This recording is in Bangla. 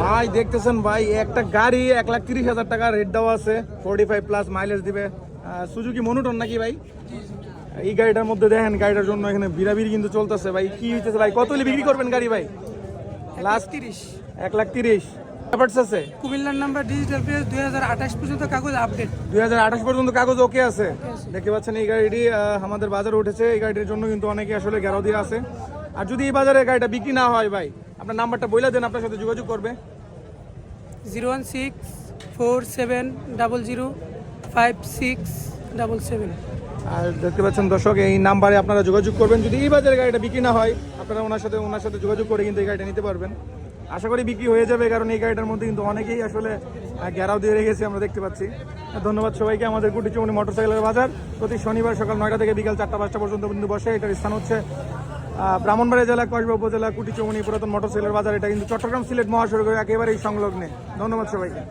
ভাই দেখতেছেন ভাই, একটা গাড়ি 1,30,000 টাকা রেট দেওয়া আছে, 45+ মাইলেজ দিবে, সুজুকি মনোটন নাকি ভাই? এই গাড়িটার মধ্যে দেখেন, গাড়িটার জন্য এখানে বিড়াবিড়ি কিন্তু চলতেছে ভাই। কি হইতেছে ভাই, কত হলে বিক্রি করবেন গাড়ি ভাই? লাস্ট 30। 1,30,000 ব্যাপারস আছে। কুমিল্লার নাম্বার ডিজিটাল প্লেস 2028 পর্যন্ত কাগজ আপডেট। 2028 পর্যন্ত কাগজ ওকে আছে। দেখতে পাচ্ছেন এই গাড়িটি আমাদের বাজারে উঠেছে। এই গাড়িটির জন্য কিন্তু অনেকে আসলে ঘেরাও দিয়ে আছে। আর যদি এই বাজারে গাড়িটা বিক্রি না হয় ভাই, আপনার নাম্বারটা বলে দেন, আপনার সাথে যোগাযোগ করবে। 01647005677। আর দেখতে পাচ্ছেন দর্শক, এই নাম্বারে আপনারা যোগাযোগ করবেন। যদি এই বাজারে গাড়িটা বিক্রি না হয়, আপনারা ওনার সাথে যোগাযোগ করে কিন্তু এই গাড়িটা নিতে পারবেন। আশা করি বিক্রি হয়ে যাবে, কারণ এই গাড়িটার মধ্যে কিন্তু অনেকেই আসলে ঘেরাও দিয়ে রেখেছে, আমরা দেখতে পাচ্ছি। ধন্যবাদ সবাইকে। আমাদের কুটিচৌমনি মোটরসাইকেলের বাজার প্রতি শনিবার সকাল 9টা থেকে বিকাল 4টা-5টা পর্যন্ত কিন্তু বসে। এটার স্থান হচ্ছে ব্রাহ্মণবাড়িয়া জেলা কসবা উপজেলা কুটিচৌমনি পুরাতন মোটরসাইকেলের বাজার। এটা কিন্তু চট্টগ্রাম সিলেট মহাসড়কের একেবারেই সংলগ্নে। ধন্যবাদ সবাইকে।